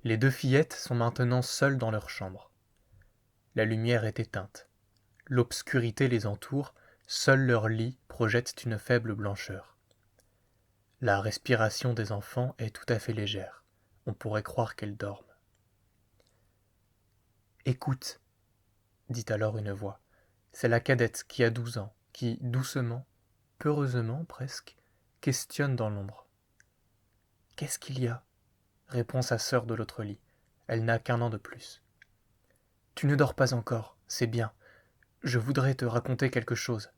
Les deux fillettes sont maintenant seules dans leur chambre. La lumière est éteinte. L'obscurité les entoure, seul leur lit projette une faible blancheur. La respiration des enfants est tout à fait légère. On pourrait croire qu'elles dorment. Écoute, dit alors une voix. C'est la cadette qui a 12 ans, qui, doucement, peureusement presque, questionne dans l'ombre. Qu'est-ce qu'il y a ? Répond sa sœur de l'autre lit. Elle n'a qu'1 an de plus. Tu ne dors pas encore, c'est bien. Je voudrais te raconter quelque chose.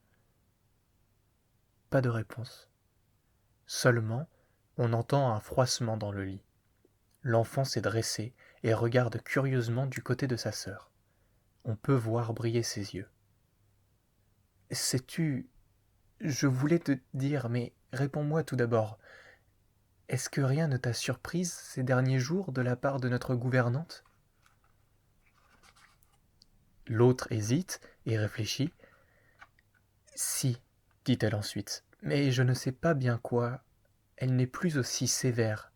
Pas de réponse. Seulement, on entend un froissement dans le lit. L'enfant s'est dressé et regarde curieusement du côté de sa sœur. On peut voir briller ses yeux. Sais-tu, je voulais te dire, mais réponds-moi tout d'abord. Est-ce que rien ne t'a surprise ces derniers jours de la part de notre gouvernante ? L'autre hésite et réfléchit. Si, dit-elle ensuite, mais je ne sais pas bien quoi. Elle n'est plus aussi sévère.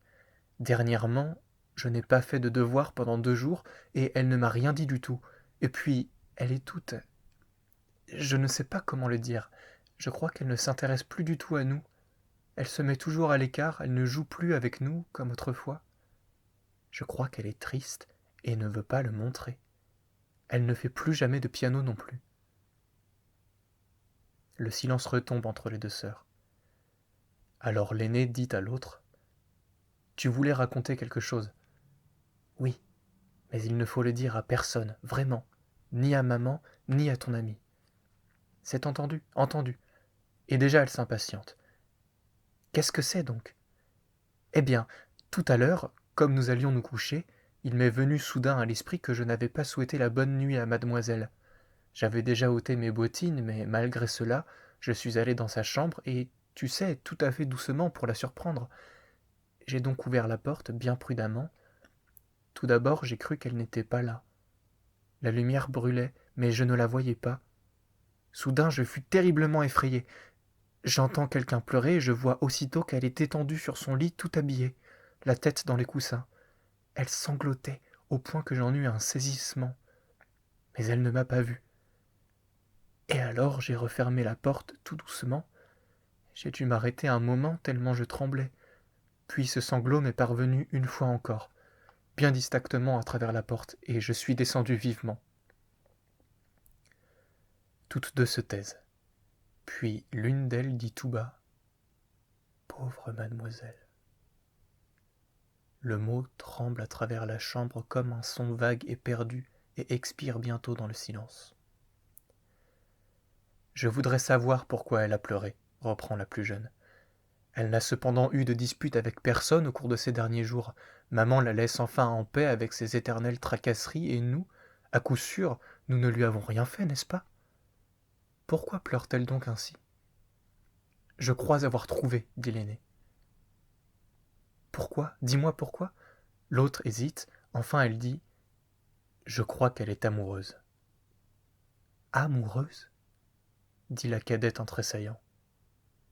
Dernièrement, je n'ai pas fait de devoir pendant 2 jours et elle ne m'a rien dit du tout. Et puis, elle est toute... Je ne sais pas comment le dire. Je crois qu'elle ne s'intéresse plus du tout à nous. Elle se met toujours à l'écart, elle ne joue plus avec nous comme autrefois. Je crois qu'elle est triste et ne veut pas le montrer. Elle ne fait plus jamais de piano non plus. Le silence retombe entre les deux sœurs. Alors l'aînée dit à l'autre : « Tu voulais raconter quelque chose ? » ?»« Oui, mais il ne faut le dire à personne, vraiment, ni à maman, ni à ton ami. » »« C'est entendu, entendu. » Et déjà elle s'impatiente. « Qu'est-ce que c'est donc ? » ?»« Eh bien, tout à l'heure, comme nous allions nous coucher, il m'est venu soudain à l'esprit que je n'avais pas souhaité la bonne nuit à mademoiselle. J'avais déjà ôté mes bottines, mais malgré cela, je suis allé dans sa chambre et, tu sais, tout à fait doucement pour la surprendre. J'ai donc ouvert la porte bien prudemment. Tout d'abord, j'ai cru qu'elle n'était pas là. La lumière brûlait, mais je ne la voyais pas. Soudain, je fus terriblement effrayé. J'entends quelqu'un pleurer et je vois aussitôt qu'elle est étendue sur son lit tout habillée, la tête dans les coussins. Elle sanglotait au point que j'en eus un saisissement. Mais elle ne m'a pas vu. Et alors j'ai refermé la porte tout doucement. J'ai dû m'arrêter un moment tellement je tremblais. Puis ce sanglot m'est parvenu une fois encore, bien distinctement à travers la porte, et je suis descendu vivement. Toutes deux se taisent. Puis l'une d'elles dit tout bas : « Pauvre mademoiselle. » Le mot tremble à travers la chambre comme un son vague et perdu, et expire bientôt dans le silence. « Je voudrais savoir pourquoi elle a pleuré, reprend la plus jeune. Elle n'a cependant eu de dispute avec personne au cours de ces derniers jours. Maman la laisse enfin en paix avec ses éternelles tracasseries, et nous, à coup sûr, nous ne lui avons rien fait, n'est-ce pas ? Pourquoi pleure-t-elle donc ainsi ? Je crois avoir trouvé, dit l'aîné. Pourquoi ? Dis-moi pourquoi ? L'autre hésite, enfin elle dit : Je crois qu'elle est amoureuse. Amoureuse ? Dit la cadette en tressaillant.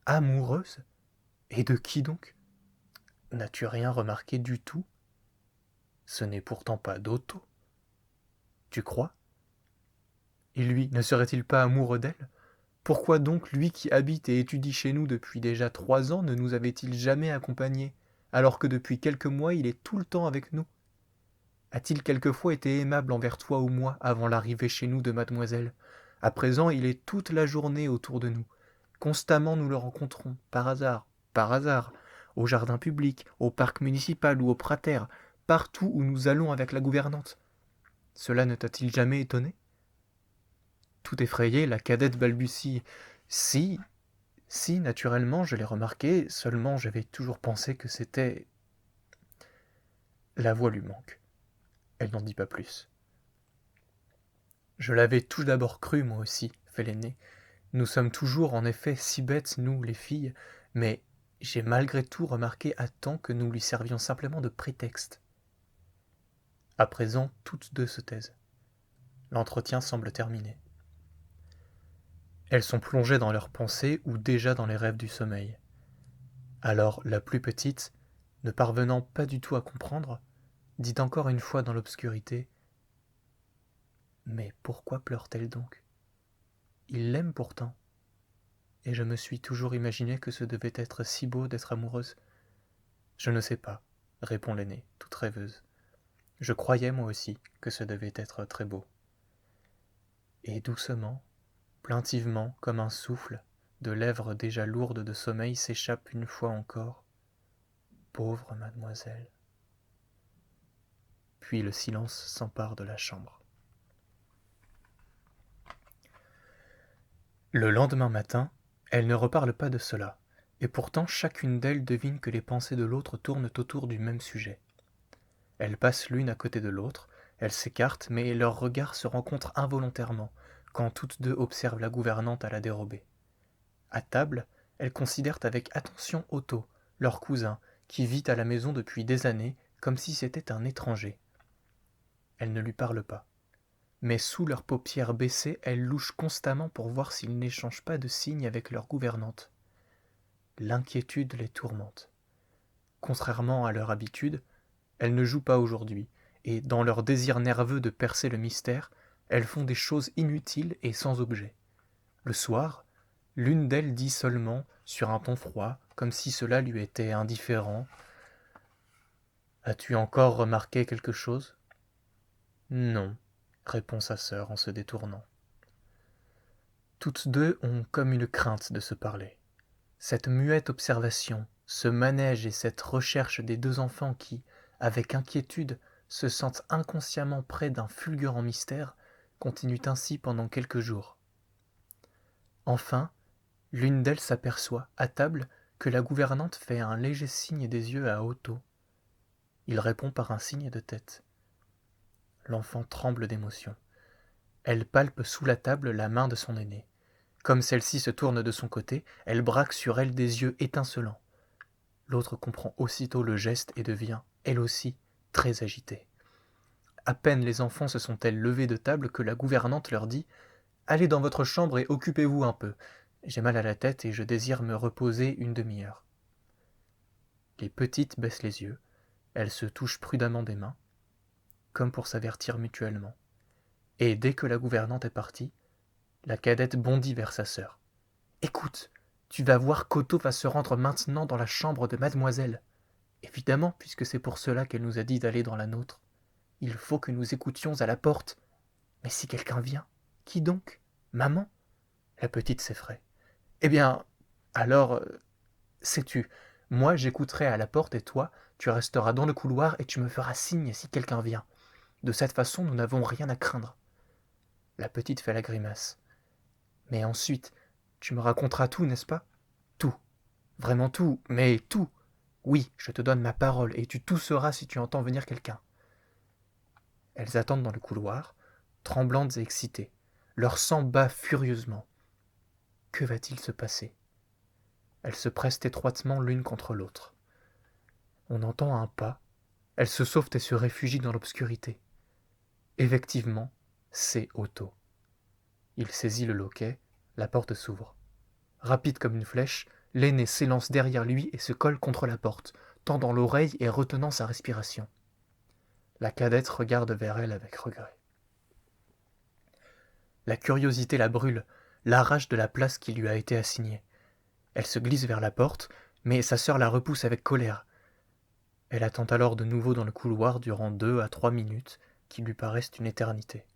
Amoureuse ? Et de qui donc ? N'as-tu rien remarqué du tout ? Ce n'est pourtant pas d'Otto. Tu crois ? Et lui, ne serait-il pas amoureux d'elle ? Pourquoi donc lui qui habite et étudie chez nous depuis déjà 3 ans ne nous avait-il jamais accompagnés, alors que depuis quelques mois il est tout le temps avec nous ? A-t-il quelquefois été aimable envers toi ou moi avant l'arrivée chez nous de mademoiselle ? À présent il est toute la journée autour de nous. Constamment nous le rencontrons, par hasard, au jardin public, au parc municipal ou au prater, partout où nous allons avec la gouvernante. Cela ne t'a-t-il jamais étonné ? Tout effrayée, la cadette balbutie : « Si, si, naturellement, je l'ai remarqué, seulement j'avais toujours pensé que c'était... » La voix lui manque. Elle n'en dit pas plus. « Je l'avais tout d'abord cru, moi aussi, » fait l'aînée. « Nous sommes toujours, en effet, si bêtes, nous, les filles, mais j'ai malgré tout remarqué à temps que nous lui servions simplement de prétexte. » À présent, toutes deux se taisent. L'entretien semble terminé. Elles sont plongées dans leurs pensées ou déjà dans les rêves du sommeil. Alors la plus petite, ne parvenant pas du tout à comprendre, dit encore une fois dans l'obscurité : « Mais pourquoi pleure-t-elle donc ? Il l'aime pourtant. Et je me suis toujours imaginé que ce devait être si beau d'être amoureuse. » « Je ne sais pas, » répond l'aînée, toute rêveuse. « Je croyais moi aussi que ce devait être très beau. » Et doucement, plaintivement, comme un souffle, de lèvres déjà lourdes de sommeil s'échappe une fois encore : « Pauvre mademoiselle. » Puis le silence s'empare de la chambre. Le lendemain matin, elles ne reparlent pas de cela, et pourtant chacune d'elles devine que les pensées de l'autre tournent autour du même sujet. Elles passent l'une à côté de l'autre, elles s'écartent, mais leurs regards se rencontrent involontairement, quand toutes deux observent la gouvernante à la dérobée. À table, elles considèrent avec attention Otto, leur cousin, qui vit à la maison depuis des années, comme si c'était un étranger. Elles ne lui parlent pas. Mais sous leurs paupières baissées, elles louchent constamment pour voir s'ils n'échangent pas de signes avec leur gouvernante. L'inquiétude les tourmente. Contrairement à leur habitude, elles ne jouent pas aujourd'hui, et dans leur désir nerveux de percer le mystère, elles font des choses inutiles et sans objet. Le soir, l'une d'elles dit seulement, sur un ton froid, comme si cela lui était indifférent : « As-tu encore remarqué quelque chose ? » ?»« Non, » répond sa sœur en se détournant. Toutes deux ont comme une crainte de se parler. Cette muette observation, ce manège et cette recherche des deux enfants qui, avec inquiétude, se sentent inconsciemment près d'un fulgurant mystère, continuent ainsi pendant quelques jours. Enfin, l'une d'elles s'aperçoit, à table, que la gouvernante fait un léger signe des yeux à Otto. Il répond par un signe de tête. L'enfant tremble d'émotion. Elle palpe sous la table la main de son aînée. Comme celle-ci se tourne de son côté, elle braque sur elle des yeux étincelants. L'autre comprend aussitôt le geste et devient, elle aussi, très agitée. À peine les enfants se sont-elles levés de table que la gouvernante leur dit : « Allez dans votre chambre et occupez-vous un peu. J'ai mal à la tête et je désire me reposer une demi-heure. » Les petites baissent les yeux, elles se touchent prudemment des mains, comme pour s'avertir mutuellement. Et dès que la gouvernante est partie, la cadette bondit vers sa sœur. « Écoute, tu vas voir qu'Otto va se rendre maintenant dans la chambre de mademoiselle. Évidemment, puisque c'est pour cela qu'elle nous a dit d'aller dans la nôtre. Il faut que nous écoutions à la porte. Mais si quelqu'un vient, qui donc ? Maman ? » La petite s'effraie. « Eh bien, alors, sais-tu, moi j'écouterai à la porte et toi, tu resteras dans le couloir et tu me feras signe si quelqu'un vient. De cette façon, nous n'avons rien à craindre. » La petite fait la grimace. « Mais ensuite, tu me raconteras tout, n'est-ce pas ? Tout. Vraiment tout, mais tout. Oui, je te donne ma parole, et tu tousseras si tu entends venir quelqu'un. » Elles attendent dans le couloir, tremblantes et excitées. Leur sang bat furieusement. Que va-t-il se passer ? Elles se pressent étroitement l'une contre l'autre. On entend un pas. Elles se sauvent et se réfugient dans l'obscurité. Effectivement, c'est Otto. Il saisit le loquet, la porte s'ouvre. Rapide comme une flèche, l'aîné s'élance derrière lui et se colle contre la porte, tendant l'oreille et retenant sa respiration. La cadette regarde vers elle avec regret. La curiosité la brûle, l'arrache de la place qui lui a été assignée. Elle se glisse vers la porte, mais sa sœur la repousse avec colère. Elle attend alors de nouveau dans le couloir durant 2 à 3 minutes, qui lui paraissent une éternité.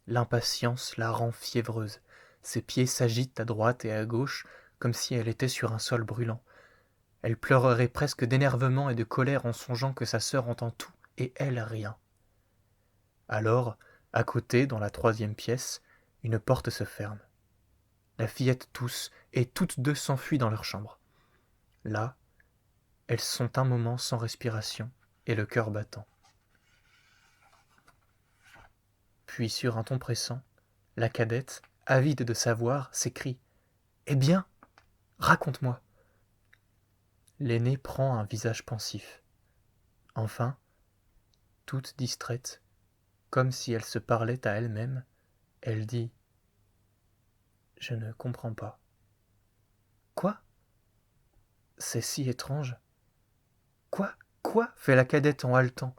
L'impatience la rend fiévreuse. Ses pieds s'agitent à droite et à gauche, comme si elle était sur un sol brûlant. Elle pleurerait presque d'énervement et de colère en songeant que sa sœur entend tout et elle rien. Alors, à côté, dans la 3e pièce, une porte se ferme. La fillette tousse et toutes deux s'enfuient dans leur chambre. Là, elles sont un moment sans respiration et le cœur battant. Puis sur un ton pressant, la cadette, avide de savoir, s'écrie : « Eh bien, raconte-moi !» L'aînée prend un visage pensif. Enfin, toute distraite, comme si elle se parlait à elle-même, elle dit : « Je ne comprends pas. »« Quoi ? C'est si étrange. »« Quoi ? Quoi ? Fait la cadette en haletant.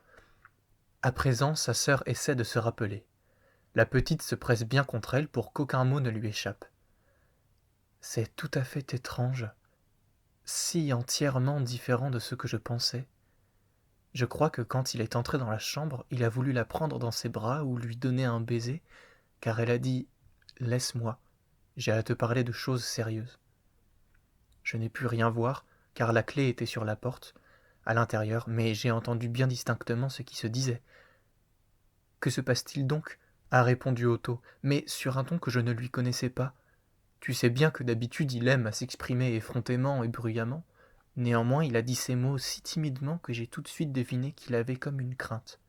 À présent, sa sœur essaie de se rappeler. La petite se presse bien contre elle pour qu'aucun mot ne lui échappe. C'est tout à fait étrange, si entièrement différent de ce que je pensais. Je crois que quand il est entré dans la chambre, il a voulu la prendre dans ses bras ou lui donner un baiser, car elle a dit « Laisse-moi, j'ai à te parler de choses sérieuses ». Je n'ai pu rien voir, car la clé était sur la porte, à l'intérieur, mais j'ai entendu bien distinctement ce qui se disait. « Que se passe-t-il donc ?» a répondu Otto, mais sur un ton que je ne lui connaissais pas. Tu sais bien que d'habitude il aime à s'exprimer effrontément et bruyamment. Néanmoins, il a dit ces mots si timidement que j'ai tout de suite deviné qu'il avait comme une crainte.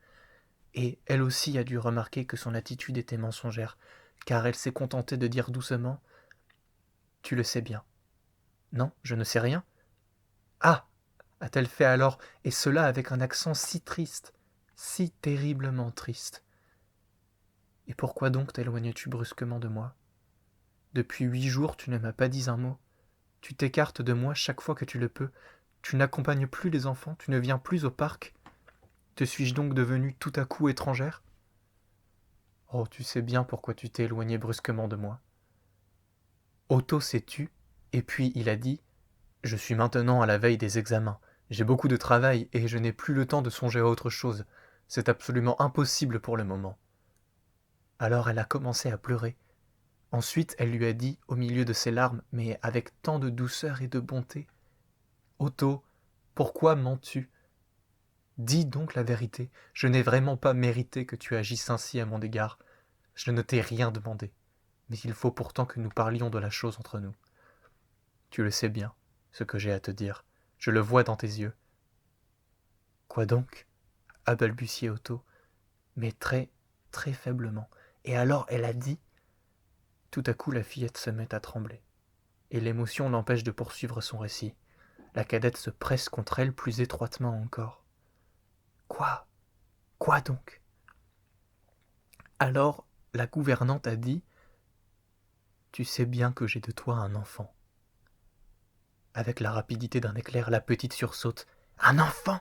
Et elle aussi a dû remarquer que son attitude était mensongère, car elle s'est contentée de dire doucement « Tu le sais bien ». « Non, je ne sais rien. »« Ah » a-t-elle fait alors, et cela avec un accent si triste, si terriblement triste. « Et pourquoi donc t'éloignes-tu brusquement de moi ? Depuis 8 jours, tu ne m'as pas dit un mot. Tu t'écartes de moi chaque fois que tu le peux. Tu n'accompagnes plus les enfants, tu ne viens plus au parc. Te suis-je donc devenue tout à coup étrangère ? Oh, tu sais bien pourquoi tu t'es éloigné brusquement de moi. » Otto s'est tu, et puis il a dit « Je suis maintenant à la veille des examens. J'ai beaucoup de travail et je n'ai plus le temps de songer à autre chose. C'est absolument impossible pour le moment. » Alors elle a commencé à pleurer. Ensuite, elle lui a dit, au milieu de ses larmes, mais avec tant de douceur et de bonté, « Otto, pourquoi mens-tu ? Dis donc la vérité, je n'ai vraiment pas mérité que tu agisses ainsi à mon égard. Je ne t'ai rien demandé, mais il faut pourtant que nous parlions de la chose entre nous. Tu le sais bien, ce que j'ai à te dire, je le vois dans tes yeux. » « Quoi donc ?» a balbutié Otto, mais très, très faiblement. Et alors elle a dit... Tout à coup la fillette se met à trembler, et l'émotion l'empêche de poursuivre son récit. La cadette se presse contre elle plus étroitement encore. « Quoi ? Quoi donc ?» Alors la gouvernante a dit « Tu sais bien que j'ai de toi un enfant. » Avec la rapidité d'un éclair, la petite sursaute. « Un enfant ?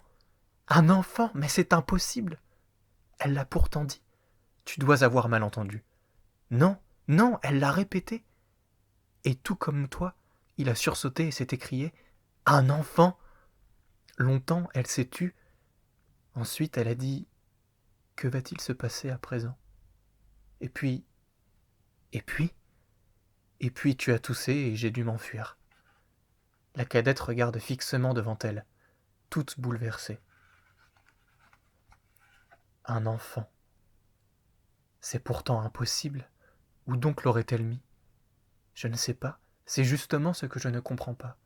Un enfant ? Mais c'est impossible !» Elle l'a pourtant dit. Tu dois avoir mal entendu. Non, non, elle l'a répété. Et tout comme toi, il a sursauté et s'est écrié « Un enfant !» Longtemps, elle s'est tue. Ensuite, elle a dit « Que va-t-il se passer à présent ?» Et puis... Et puis... Et puis tu as toussé et j'ai dû m'enfuir. La cadette regarde fixement devant elle, toute bouleversée. Un enfant. C'est pourtant impossible. Où donc l'aurait-elle mis ? Je ne sais pas. C'est justement ce que je ne comprends pas.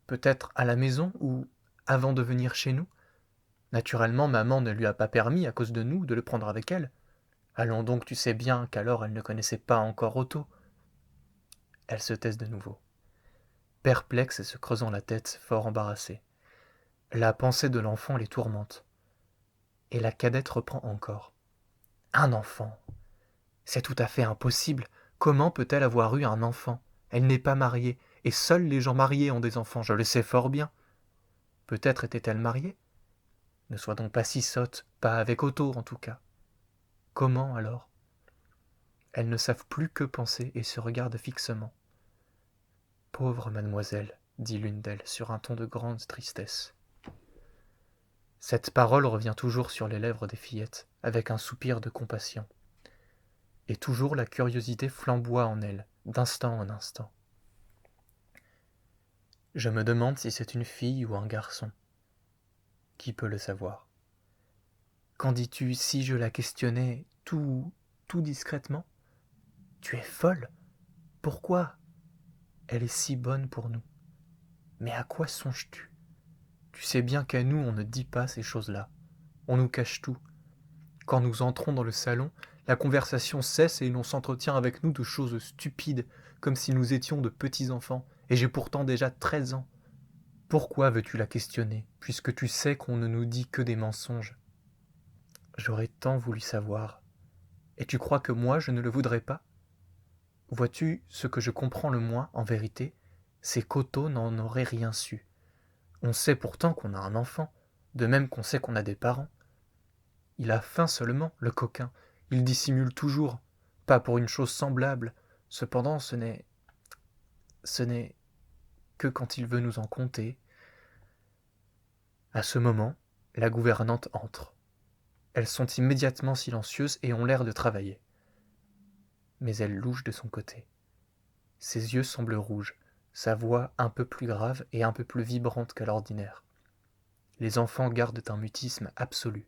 Peut-être à la maison ou avant de venir chez nous ? Naturellement, maman ne lui a pas permis, à cause de nous, de le prendre avec elle. Allons donc, tu sais bien qu'alors elle ne connaissait pas encore Otto. Elle se taise de nouveau, perplexe et se creusant la tête, fort embarrassée. La pensée de l'enfant les tourmente. Et la cadette reprend encore. Un enfant. C'est tout à fait impossible. Comment peut-elle avoir eu un enfant ? Elle n'est pas mariée, et seuls les gens mariés ont des enfants, je le sais fort bien. Peut-être était-elle mariée ? Ne sois donc pas si sotte, pas avec Otto en tout cas. Comment alors ? Elles ne savent plus que penser et se regardent fixement. Pauvre mademoiselle, dit l'une d'elles sur un ton de grande tristesse. Cette parole revient toujours sur les lèvres des fillettes, avec un soupir de compassion. Et toujours la curiosité flamboie en elles, d'instant en instant. Je me demande si c'est une fille ou un garçon. Qui peut le savoir ? Qu'en dis-tu si je la questionnais tout discrètement ? Tu es folle ? Pourquoi ? Elle est si bonne pour nous. Mais à quoi songes-tu ? Tu sais bien qu'à nous on ne dit pas ces choses-là. On nous cache tout. Quand nous entrons dans le salon, la conversation cesse et l'on s'entretient avec nous de choses stupides, comme si nous étions de petits enfants, et j'ai pourtant déjà 13 ans. Pourquoi veux-tu la questionner, puisque tu sais qu'on ne nous dit que des mensonges ? J'aurais tant voulu savoir. Et tu crois que moi je ne le voudrais pas ? Vois-tu, ce que je comprends le moins, en vérité, c'est qu'Otto n'en aurait rien su. On sait pourtant qu'on a un enfant, de même qu'on sait qu'on a des parents. Il a faim seulement, le coquin. Il dissimule toujours, pas pour une chose semblable. Cependant, ce n'est que quand il veut nous en conter. À ce moment, la gouvernante entre. Elles sont immédiatement silencieuses et ont l'air de travailler. Mais elle louche de son côté. Ses yeux semblent rouges, sa voix un peu plus grave et un peu plus vibrante qu'à l'ordinaire. Les enfants gardent un mutisme absolu.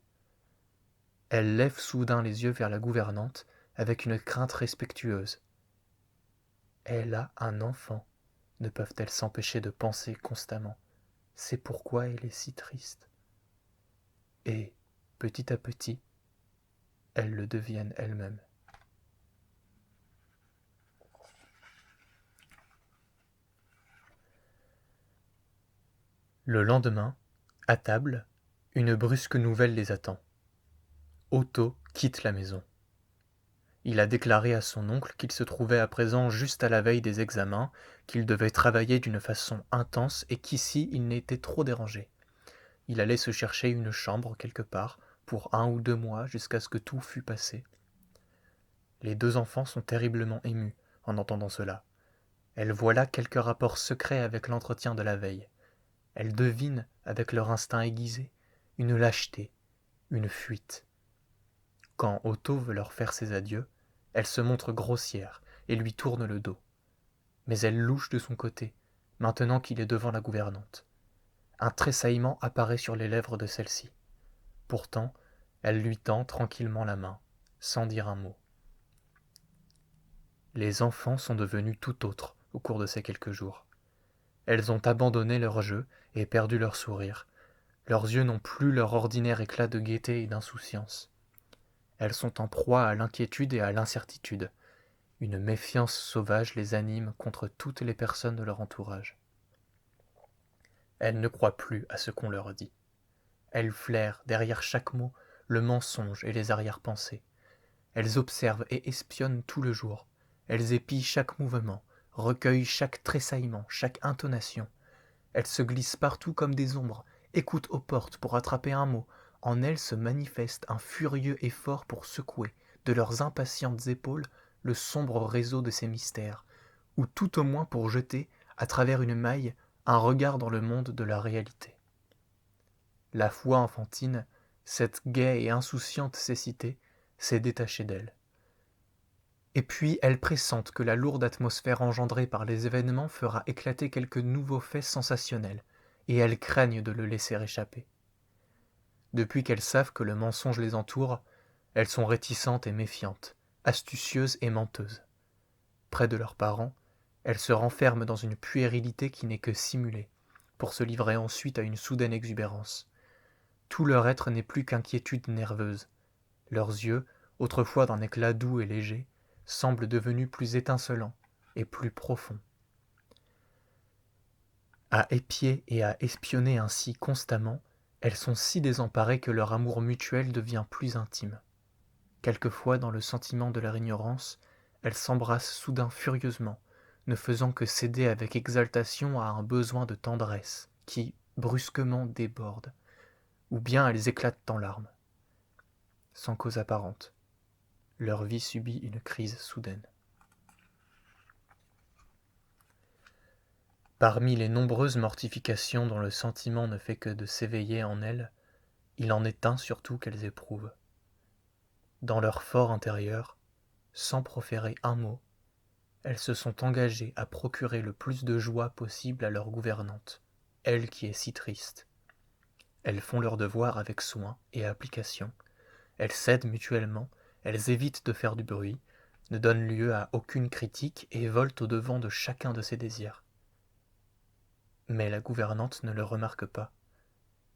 Elle lève soudain les yeux vers la gouvernante avec une crainte respectueuse. Elle a un enfant, ne peuvent-elles s'empêcher de penser constamment. C'est pourquoi elle est si triste. Et, petit à petit, elles le deviennent elles-mêmes. Le lendemain, à table, une brusque nouvelle les attend. Otto quitte la maison. Il a déclaré à son oncle qu'il se trouvait à présent juste à la veille des examens, qu'il devait travailler d'une façon intense et qu'ici il n'était trop dérangé. Il allait se chercher une chambre quelque part pour 1 ou 2 mois jusqu'à ce que tout fût passé. Les 2 enfants sont terriblement émus en entendant cela. Elles voient là quelque rapport secret avec l'entretien de la veille. Elles devinent, avec leur instinct aiguisé, une lâcheté, une fuite. Quand Otto veut leur faire ses adieux, elle se montre grossière et lui tourne le dos. Mais elle louche de son côté, maintenant qu'il est devant la gouvernante. Un tressaillement apparaît sur les lèvres de celle-ci. Pourtant, elle lui tend tranquillement la main, sans dire un mot. Les enfants sont devenus tout autres au cours de ces quelques jours. Elles ont abandonné leur jeu et perdu leur sourire. Leurs yeux n'ont plus leur ordinaire éclat de gaieté et d'insouciance. Elles sont en proie à l'inquiétude et à l'incertitude. Une méfiance sauvage les anime contre toutes les personnes de leur entourage. Elles ne croient plus à ce qu'on leur dit. Elles flairent derrière chaque mot le mensonge et les arrière-pensées. Elles observent et espionnent tout le jour. Elles épient chaque mouvement, recueillent chaque tressaillement, chaque intonation. Elles se glissent partout comme des ombres, écoutent aux portes pour attraper un mot. En elles se manifeste un furieux effort pour secouer, de leurs impatientes épaules, le sombre réseau de ces mystères, ou tout au moins pour jeter, à travers une maille, un regard dans le monde de la réalité. La foi enfantine, cette gaie et insouciante cécité, s'est détachée d'elle. Et puis elles pressentent que la lourde atmosphère engendrée par les événements fera éclater quelque nouveau fait sensationnel, et elles craignent de le laisser échapper. Depuis qu'elles savent que le mensonge les entoure, elles sont réticentes et méfiantes, astucieuses et menteuses. Près de leurs parents, elles se renferment dans une puérilité qui n'est que simulée, pour se livrer ensuite à une soudaine exubérance. Tout leur être n'est plus qu'inquiétude nerveuse. Leurs yeux, autrefois d'un éclat doux et léger, semblent devenus plus étincelants et plus profonds. À épier et à espionner ainsi constamment, elles sont si désemparées que leur amour mutuel devient plus intime. Quelquefois, dans le sentiment de leur ignorance, elles s'embrassent soudain furieusement, ne faisant que céder avec exaltation à un besoin de tendresse qui, brusquement, déborde, ou bien elles éclatent en larmes. Sans cause apparente, leur vie subit une crise soudaine. Parmi les nombreuses mortifications dont le sentiment ne fait que de s'éveiller en elles, il en est un surtout qu'elles éprouvent. Dans leur fort intérieur, sans proférer un mot, elles se sont engagées à procurer le plus de joie possible à leur gouvernante, elle qui est si triste. Elles font leur devoir avec soin et application, elles s'aident mutuellement, elles évitent de faire du bruit, ne donnent lieu à aucune critique et volent au-devant de chacun de ses désirs. Mais la gouvernante ne le remarque pas,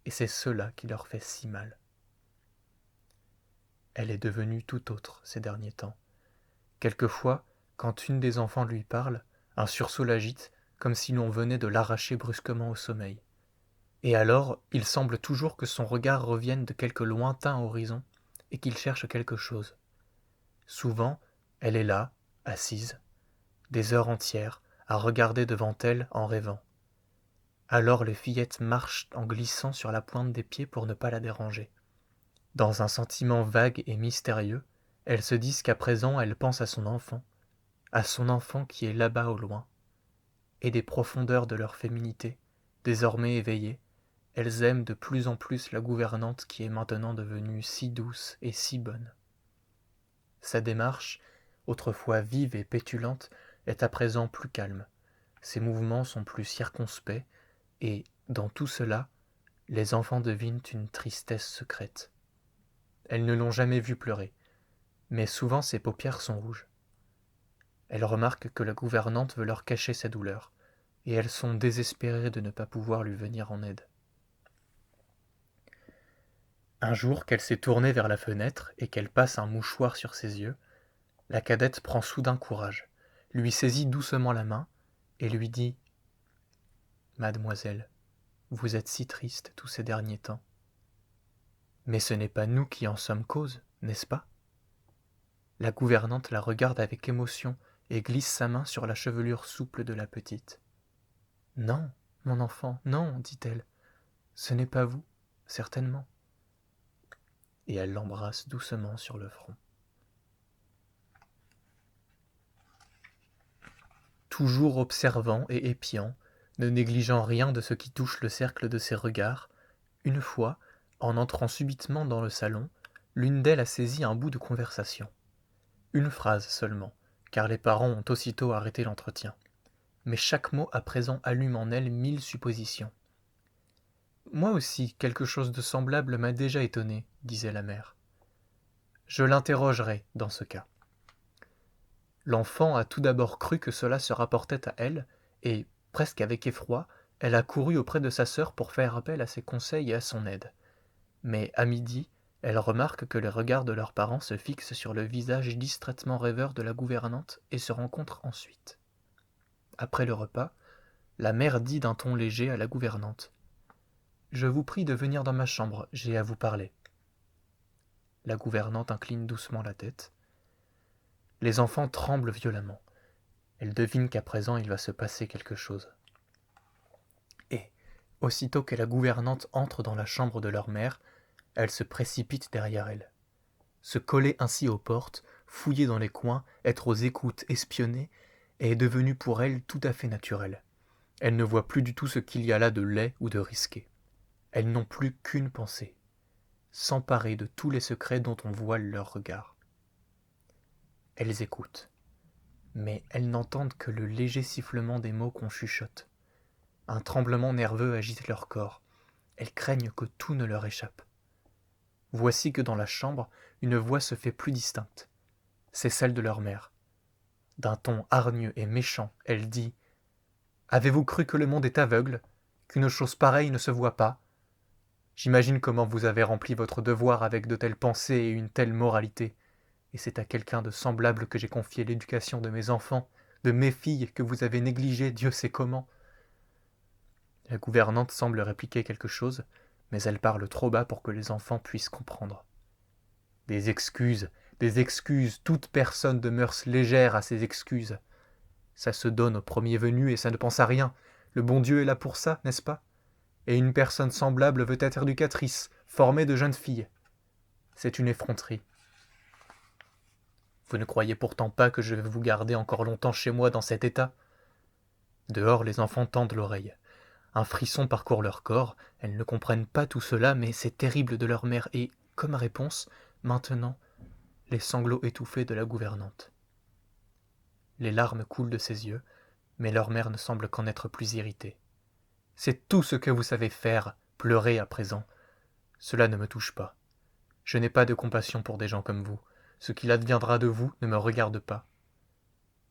et c'est cela qui leur fait si mal. Elle est devenue tout autre ces derniers temps. Quelquefois, quand une des enfants lui parle, un sursaut l'agite, comme si l'on venait de l'arracher brusquement au sommeil. Et alors, il semble toujours que son regard revienne de quelque lointain horizon, et qu'il cherche quelque chose. Souvent, elle est là, assise, des heures entières, à regarder devant elle en rêvant. Alors les fillettes marchent en glissant sur la pointe des pieds pour ne pas la déranger. Dans un sentiment vague et mystérieux, elles se disent qu'à présent elles pensent à son enfant qui est là-bas au loin, et des profondeurs de leur féminité, désormais éveillées, elles aiment de plus en plus la gouvernante qui est maintenant devenue si douce et si bonne. Sa démarche, autrefois vive et pétulante, est à présent plus calme. Ses mouvements sont plus circonspects, et, dans tout cela, les enfants devinent une tristesse secrète. Elles ne l'ont jamais vu pleurer, mais souvent ses paupières sont rouges. Elles remarquent que la gouvernante veut leur cacher sa douleur, et elles sont désespérées de ne pas pouvoir lui venir en aide. Un jour qu'elle s'est tournée vers la fenêtre et qu'elle passe un mouchoir sur ses yeux, la cadette prend soudain courage, lui saisit doucement la main et lui dit « Mademoiselle, vous êtes si triste tous ces derniers temps. Mais ce n'est pas nous qui en sommes cause, n'est-ce pas ?» La gouvernante la regarde avec émotion et glisse sa main sur la chevelure souple de la petite. « Non, mon enfant, non, dit-elle, ce n'est pas vous, certainement. » Et elle l'embrasse doucement sur le front. Toujours observant et épiant, ne négligeant rien de ce qui touche le cercle de ses regards, une fois, en entrant subitement dans le salon, l'une d'elles a saisi un bout de conversation. Une phrase seulement, car les parents ont aussitôt arrêté l'entretien. Mais chaque mot à présent allume en elle 1000 suppositions. « Moi aussi, quelque chose de semblable m'a déjà étonné, disait la mère. Je l'interrogerai dans ce cas. L'enfant a tout d'abord cru que cela se rapportait à elle, et, presque avec effroi, elle a couru auprès de sa sœur pour faire appel à ses conseils et à son aide. Mais à midi, elle remarque que les regards de leurs parents se fixent sur le visage distraitement rêveur de la gouvernante et se rencontrent ensuite. Après le repas, la mère dit d'un ton léger à la gouvernante « Je vous prie de venir dans ma chambre, j'ai à vous parler. » La gouvernante incline doucement la tête. Les enfants tremblent violemment. Elles devinent qu'à présent il va se passer quelque chose. Et, aussitôt que la gouvernante entre dans la chambre de leur mère, elles se précipitent derrière elle. Se coller ainsi aux portes, fouiller dans les coins, être aux écoutes, espionner, est devenu pour elles tout à fait naturel. Elles ne voient plus du tout ce qu'il y a là de laid ou de risqué. Elles n'ont plus qu'une pensée, s'emparer de tous les secrets dont on voile leur regard. Elles écoutent, mais elles n'entendent que le léger sifflement des mots qu'on chuchote. Un tremblement nerveux agite leur corps. Elles craignent que tout ne leur échappe. Voici que dans la chambre, une voix se fait plus distincte. C'est celle de leur mère. D'un ton hargneux et méchant, elle dit « Avez-vous cru que le monde est aveugle, qu'une chose pareille ne se voit pas ? J'imagine comment vous avez rempli votre devoir avec de telles pensées et une telle moralité. Et c'est à quelqu'un de semblable que j'ai confié l'éducation de mes enfants, de mes filles que vous avez négligées, Dieu sait comment. » La gouvernante semble répliquer quelque chose, mais elle parle trop bas pour que les enfants puissent comprendre. Des excuses, toute personne de mœurs légères a ses excuses. Ça se donne au premier venu et ça ne pense à rien. Le bon Dieu est là pour ça, n'est-ce pas ? Et une personne semblable veut être éducatrice, formée de jeunes filles. C'est une effronterie. Vous ne croyez pourtant pas que je vais vous garder encore longtemps chez moi dans cet état ? Dehors, les enfants tendent l'oreille. Un frisson parcourt leur corps, elles ne comprennent pas tout cela, mais c'est terrible de leur mère et, comme réponse, maintenant, les sanglots étouffés de la gouvernante. Les larmes coulent de ses yeux, mais leur mère ne semble qu'en être plus irritée. « C'est tout ce que vous savez faire, pleurer à présent. Cela ne me touche pas. Je n'ai pas de compassion pour des gens comme vous. Ce qu'il adviendra de vous ne me regarde pas.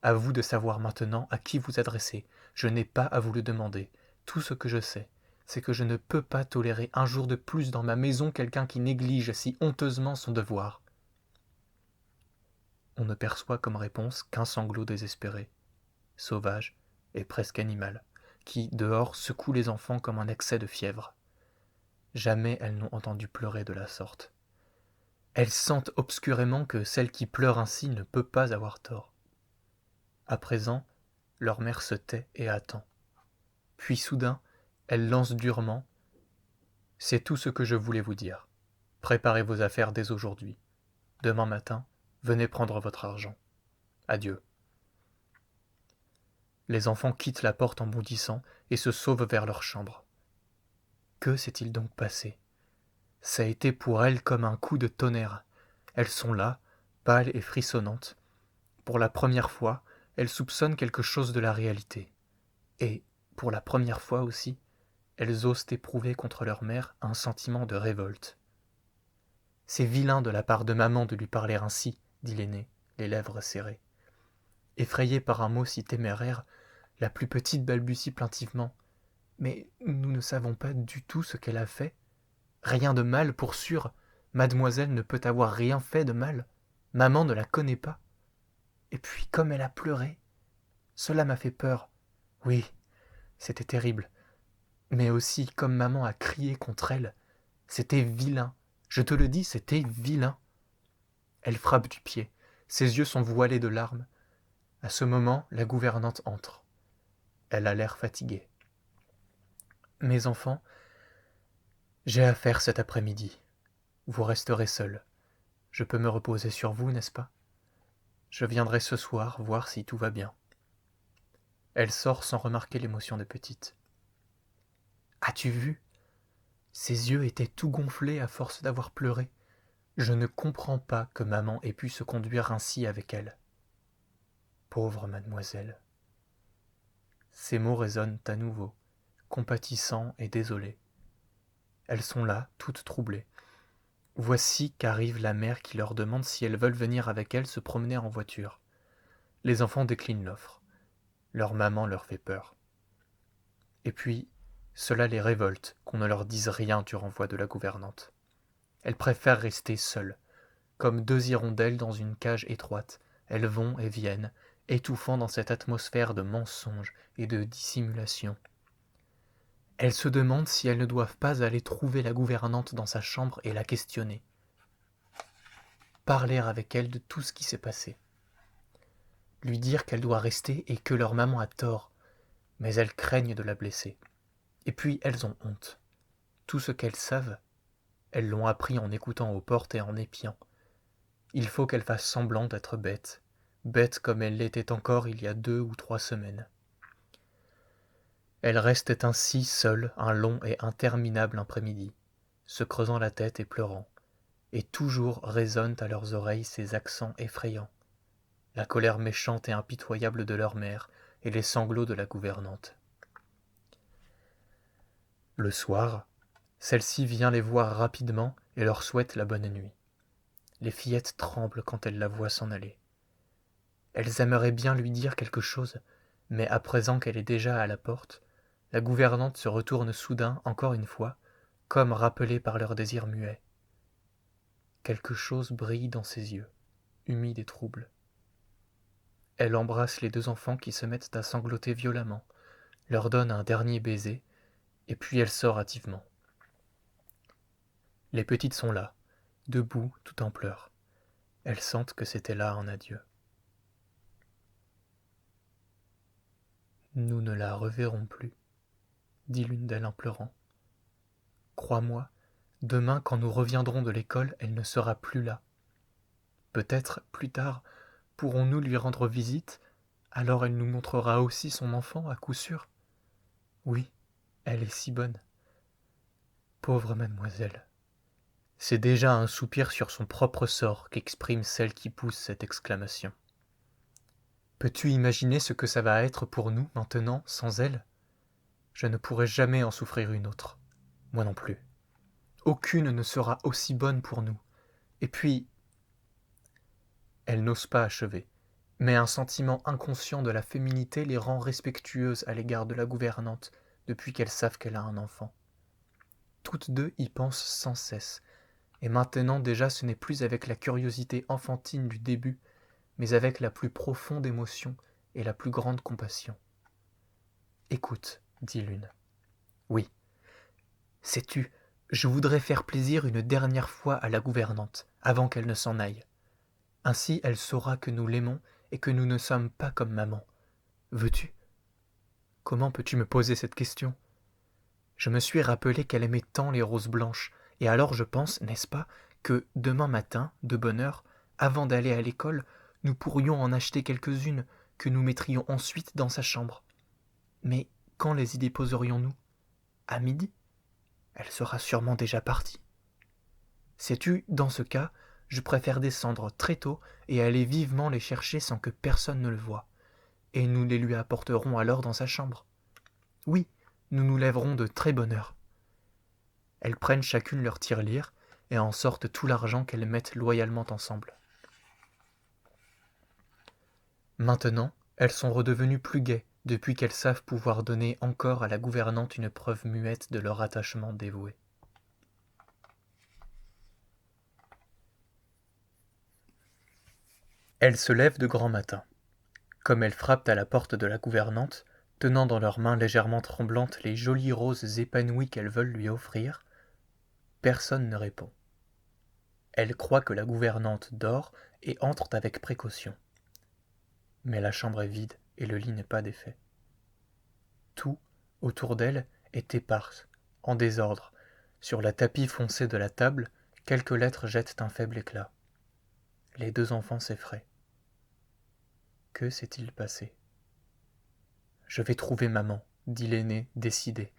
À vous de savoir maintenant à qui vous adresser. Je n'ai pas à vous le demander. Tout ce que je sais, c'est que je ne peux pas tolérer un jour de plus dans ma maison quelqu'un qui néglige si honteusement son devoir. » On ne perçoit comme réponse qu'un sanglot désespéré, sauvage et presque animal, qui, dehors, secoue les enfants comme un excès de fièvre. Jamais elles n'ont entendu pleurer de la sorte. Elles sentent obscurément que celle qui pleure ainsi ne peut pas avoir tort. À présent, leur mère se tait et attend. Puis soudain, elle lance durement « C'est tout ce que je voulais vous dire. Préparez vos affaires dès aujourd'hui. Demain matin, venez prendre votre argent. Adieu. » Les enfants quittent la porte en bondissant et se sauvent vers leur chambre. Que s'est-il donc passé ? Ça a été pour elles comme un coup de tonnerre. Elles sont là, pâles et frissonnantes. Pour la première fois, elles soupçonnent quelque chose de la réalité. Et, pour la première fois aussi, elles osent éprouver contre leur mère un sentiment de révolte. « C'est vilain de la part de maman de lui parler ainsi, » dit l'aînée, les lèvres serrées. Effrayée par un mot si téméraire, la plus petite balbutie plaintivement. « Mais nous ne savons pas du tout ce qu'elle a fait. Rien de mal, pour sûr. Mademoiselle ne peut avoir rien fait de mal. Maman ne la connaît pas. Et puis, comme elle a pleuré, cela m'a fait peur. Oui, c'était terrible. Mais aussi, comme maman a crié contre elle, c'était vilain. Je te le dis, c'était vilain. » Elle frappe du pied. Ses yeux sont voilés de larmes. À ce moment, la gouvernante entre. Elle a l'air fatiguée. « Mes enfants, j'ai affaire cet après-midi. Vous resterez seuls. Je peux me reposer sur vous, n'est-ce pas ? Je viendrai ce soir voir si tout va bien. » Elle sort sans remarquer l'émotion de Petite. « As-tu vu ? Ses yeux étaient tout gonflés à force d'avoir pleuré. Je ne comprends pas que maman ait pu se conduire ainsi avec elle. Pauvre mademoiselle. » Ces mots résonnent à nouveau, compatissants et désolés. Elles sont là, toutes troublées. Voici qu'arrive la mère qui leur demande si elles veulent venir avec elle se promener en voiture. Les enfants déclinent l'offre. Leur maman leur fait peur. Et puis, cela les révolte qu'on ne leur dise rien du renvoi de la gouvernante. Elles préfèrent rester seules. Comme deux hirondelles dans une cage étroite, elles vont et viennent, étouffant dans cette atmosphère de mensonge et de dissimulation. Elles se demandent si elles ne doivent pas aller trouver la gouvernante dans sa chambre et la questionner. Parler avec elle de tout ce qui s'est passé. Lui dire qu'elle doit rester et que leur maman a tort, mais elles craignent de la blesser. Et puis elles ont honte. Tout ce qu'elles savent, elles l'ont appris en écoutant aux portes et en épiant. Il faut qu'elles fassent semblant d'être bêtes, bêtes comme elles l'étaient encore il y a 2 ou 3 semaines. Elles restent ainsi seules un long et interminable après-midi, se creusant la tête et pleurant, et toujours résonnent à leurs oreilles ces accents effrayants, la colère méchante et impitoyable de leur mère et les sanglots de la gouvernante. Le soir, celle-ci vient les voir rapidement et leur souhaite la bonne nuit. Les fillettes tremblent quand elles la voient s'en aller. Elles aimeraient bien lui dire quelque chose, mais à présent qu'elle est déjà à la porte, la gouvernante se retourne soudain, encore une fois, comme rappelée par leur désir muet. Quelque chose brille dans ses yeux, humides et troubles. Elle embrasse les 2 enfants qui se mettent à sangloter violemment, leur donne un dernier baiser, et puis elle sort hâtivement. Les petites sont là, debout, tout en pleurs. Elles sentent que c'était là un adieu. « Nous ne la reverrons plus, » dit l'une d'elles en pleurant. « Crois-moi, demain quand nous reviendrons de l'école, elle ne sera plus là. Peut-être, plus tard, pourrons-nous lui rendre visite, alors elle nous montrera aussi son enfant à coup sûr. Oui, elle est si bonne. Pauvre mademoiselle. » C'est déjà un soupir sur son propre sort qu'exprime celle qui pousse cette exclamation. Peux-tu imaginer ce que ça va être pour nous maintenant, sans elle ? Je ne pourrai jamais en souffrir une autre. Moi non plus. Aucune ne sera aussi bonne pour nous. Et puis... Elle n'ose pas achever, mais un sentiment inconscient de la féminité les rend respectueuses à l'égard de la gouvernante depuis qu'elles savent qu'elle a un enfant. Toutes deux y pensent sans cesse, et maintenant déjà ce n'est plus avec la curiosité enfantine du début, mais avec la plus profonde émotion et la plus grande compassion. « Écoute, » dit l'une. « Oui. Sais-tu, je voudrais faire plaisir une dernière fois à la gouvernante, avant qu'elle ne s'en aille. Ainsi elle saura que nous l'aimons et que nous ne sommes pas comme maman. Veux-tu ? Comment peux-tu me poser cette question ? Je me suis rappelé qu'elle aimait tant les roses blanches Et alors je pense, n'est-ce pas, que demain matin, de bonne heure, avant d'aller à l'école, nous pourrions en acheter quelques-unes que nous mettrions ensuite dans sa chambre. Mais quand les y déposerions-nous? À midi? Elle sera sûrement déjà partie. Sais-tu, dans ce cas, je préfère descendre très tôt et aller vivement les chercher sans que personne ne le voie. Et nous les lui apporterons alors dans sa chambre. Oui, nous nous lèverons de très bonne heure. Elles prennent chacune leur tirelire et en sortent tout l'argent qu'elles mettent loyalement ensemble. Maintenant, elles sont redevenues plus gaies depuis qu'elles savent pouvoir donner encore à la gouvernante une preuve muette de leur attachement dévoué. Elles se lèvent de grand matin. Comme elles frappent à la porte de la gouvernante, tenant dans leurs mains légèrement tremblantes les jolies roses épanouies qu'elles veulent lui offrir, personne ne répond. Elles croient que la gouvernante dort et entrent avec précaution. Mais la chambre est vide et le lit n'est pas défait. Tout, autour d'elle, est éparse, en désordre. Sur la tapis foncé de la table, quelques lettres jettent un faible éclat. Les deux enfants s'effraient. Que s'est-il passé? Je vais trouver maman, dit l'aînée, décidée.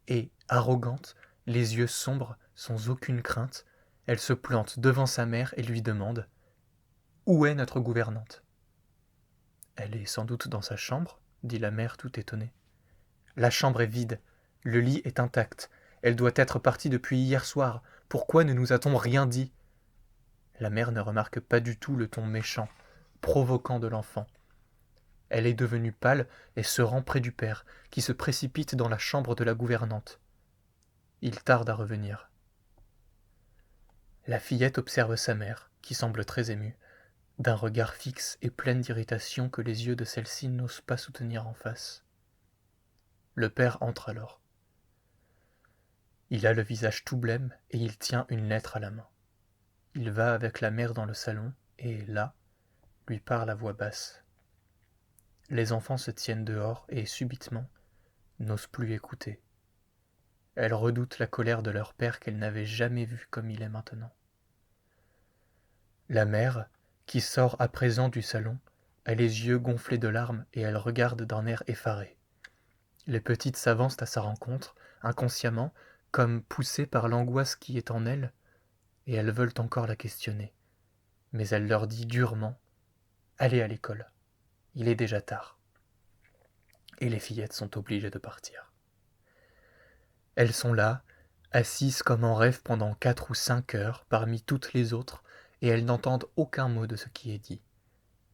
Et, arrogante, les yeux sombres, sans aucune crainte, elle se plante devant sa mère et lui demande « Où est notre gouvernante ?» « Elle est sans doute dans sa chambre, dit la mère tout étonnée. La chambre est vide, le lit est intact, elle doit être partie depuis hier soir, pourquoi ne nous a-t-on rien dit ?» La mère ne remarque pas du tout le ton méchant, provoquant de l'enfant. Elle est devenue pâle et se rend près du père, qui se précipite dans la chambre de la gouvernante. Il tarde à revenir. La fillette observe sa mère, qui semble très émue, d'un regard fixe et plein d'irritation que les yeux de celle-ci n'osent pas soutenir en face. Le père entre alors. Il a le visage tout blême et il tient une lettre à la main. Il va avec la mère dans le salon et, là, lui parle à voix basse. Les enfants se tiennent dehors et, subitement, n'osent plus écouter. Elles redoutent la colère de leur père qu'elles n'avaient jamais vu comme il est maintenant. La mère, qui sort à présent du salon, a les yeux gonflés de larmes et elle regarde d'un air effaré. Les petites s'avancent à sa rencontre, inconsciemment, comme poussées par l'angoisse qui est en elles, et elles veulent encore la questionner. Mais elle leur dit durement « Allez à l'école, il est déjà tard. » Et les fillettes sont obligées de partir. Elles sont là, assises comme en rêve pendant 4 ou 5 heures parmi toutes les autres, et elles n'entendent aucun mot de ce qui est dit.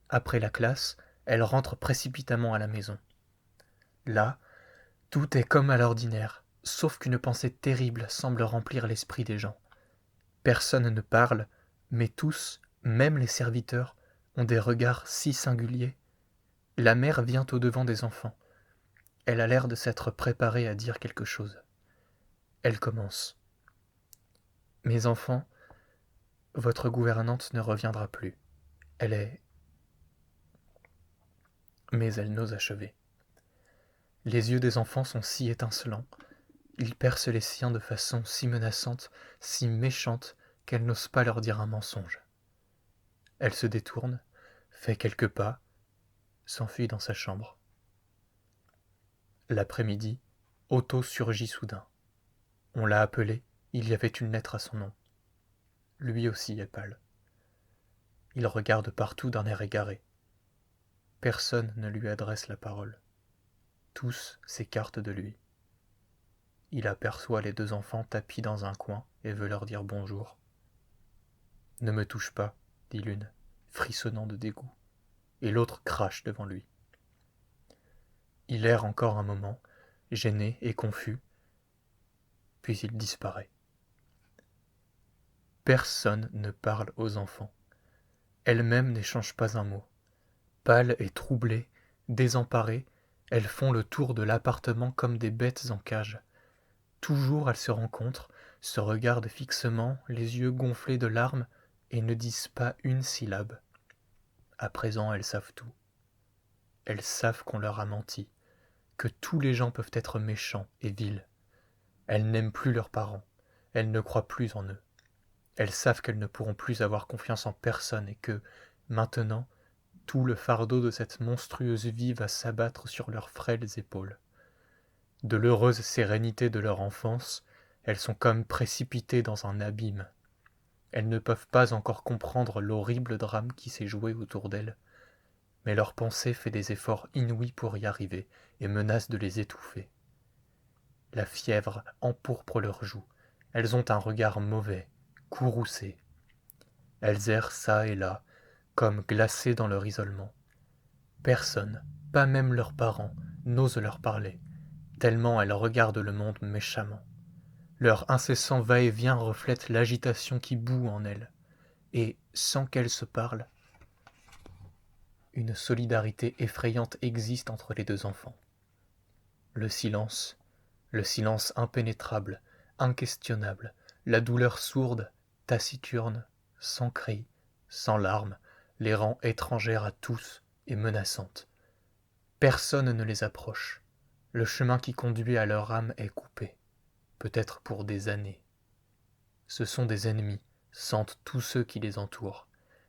Après la classe, elles rentrent précipitamment à la maison. Là, tout est comme à l'ordinaire, sauf qu'une pensée terrible semble remplir l'esprit des gens. Personne ne parle, mais tous, même les serviteurs, ont des regards si singuliers. La mère vient au-devant des enfants. Elle a l'air de s'être préparée à dire quelque chose. Elle commence. « Mes enfants, votre gouvernante ne reviendra plus. Elle est... » Mais elle n'ose achever. Les yeux des enfants sont si étincelants, ils percent les siens de façon si menaçante, si méchante, qu'elle n'ose pas leur dire un mensonge. Elle se détourne, fait quelques pas, s'enfuit dans sa chambre. L'après-midi, Otto surgit soudain. On l'a appelé, il y avait une lettre à son nom. Lui aussi est pâle. Il regarde partout d'un air égaré. Personne ne lui adresse la parole. Tous s'écartent de lui. Il aperçoit les deux enfants tapis dans un coin et veut leur dire bonjour. « Ne me touche pas, dit l'une, frissonnant de dégoût, et l'autre crache devant lui. Il erre encore un moment, gêné et confus, puis il disparaît. Personne ne parle aux enfants. Elles-mêmes n'échangent pas un mot. Pâles et troublées, désemparées, elles font le tour de l'appartement comme des bêtes en cage. Toujours elles se rencontrent, se regardent fixement, les yeux gonflés de larmes, et ne disent pas une syllabe. À présent, elles savent tout. Elles savent qu'on leur a menti, que tous les gens peuvent être méchants et vils. Elles n'aiment plus leurs parents. Elles ne croient plus en eux. Elles savent qu'elles ne pourront plus avoir confiance en personne et que, maintenant, tout le fardeau de cette monstrueuse vie va s'abattre sur leurs frêles épaules. De l'heureuse sérénité de leur enfance, elles sont comme précipitées dans un abîme. Elles ne peuvent pas encore comprendre l'horrible drame qui s'est joué autour d'elles, mais leur pensée fait des efforts inouïs pour y arriver et menace de les étouffer. La fièvre empourpre leurs joues, elles ont un regard mauvais, courroucé. Elles errent çà et là, comme glacées dans leur isolement. Personne, pas même leurs parents, n'ose leur parler, tellement elles regardent le monde méchamment. Leur incessant va-et-vient reflète l'agitation qui bout en elles, et, sans qu'elles se parlent, une solidarité effrayante existe entre les deux enfants. Le silence impénétrable, inquestionnable, la douleur sourde, taciturne, sans cris, sans larmes, les rend étrangères à tous et menaçantes. Personne ne les approche. Le chemin qui conduit à leur âme est coupé, peut-être pour des années. Ce sont des ennemis, sentent tous ceux qui les entourent,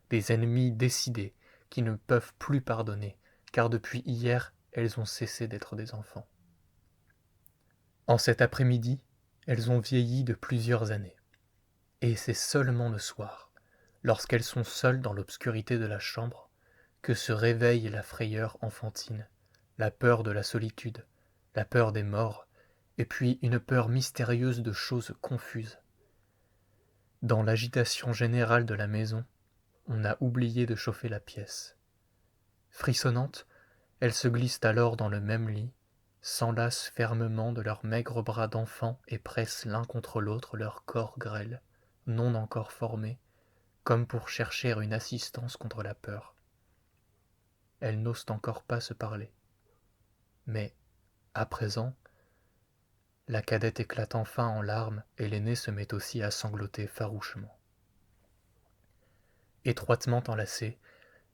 des ennemis décidés, qui ne peuvent plus pardonner, car depuis hier, elles ont cessé d'être des enfants. En cet après-midi, elles ont vieilli de plusieurs années. Et c'est seulement le soir, lorsqu'elles sont seules dans l'obscurité de la chambre, que se réveille la frayeur enfantine, la peur de la solitude, la peur des morts, et puis une peur mystérieuse de choses confuses. Dans l'agitation générale de la maison, on a oublié de chauffer la pièce. Frissonnantes, elles se glissent alors dans le même lit, s'enlacent fermement de leurs maigres bras d'enfants et pressent l'un contre l'autre leurs corps grêles, non encore formés, comme pour chercher une assistance contre la peur. Elles n'osent encore pas se parler. Mais, à présent, la cadette éclate enfin en larmes et l'aînée se met aussi à sangloter farouchement. Étroitement enlacées,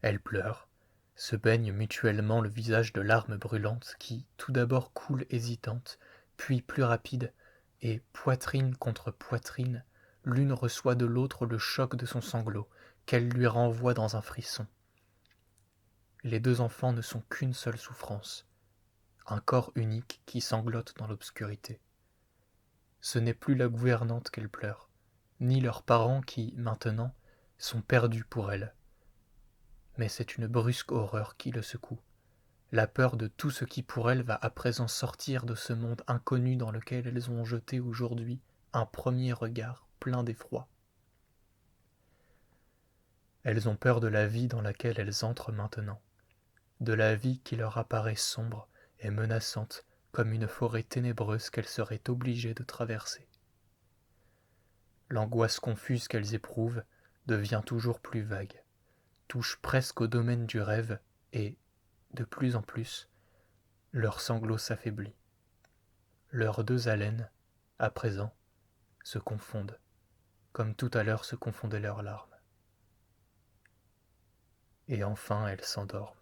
elles pleurent, se baignent mutuellement le visage de larmes brûlantes qui, tout d'abord coulent hésitantes, puis plus rapides, et, poitrine contre poitrine, l'une reçoit de l'autre le choc de son sanglot, qu'elle lui renvoie dans un frisson. Les deux enfants ne sont qu'une seule souffrance, un corps unique qui sanglote dans l'obscurité. Ce n'est plus la gouvernante qu'elles pleurent, ni leurs parents qui, maintenant, sont perdus pour elles. Mais c'est une brusque horreur qui le secoue, la peur de tout ce qui pour elles va à présent sortir de ce monde inconnu dans lequel elles ont jeté aujourd'hui un premier regard plein d'effroi. Elles ont peur de la vie dans laquelle elles entrent maintenant, de la vie qui leur apparaît sombre et menaçante comme une forêt ténébreuse qu'elles seraient obligées de traverser. L'angoisse confuse qu'elles éprouvent devient toujours plus vague, touche presque au domaine du rêve et, de plus en plus, leur sanglot s'affaiblit. Leurs deux haleines, à présent, se confondent, comme tout à l'heure se confondaient leurs larmes. Et enfin elles s'endorment.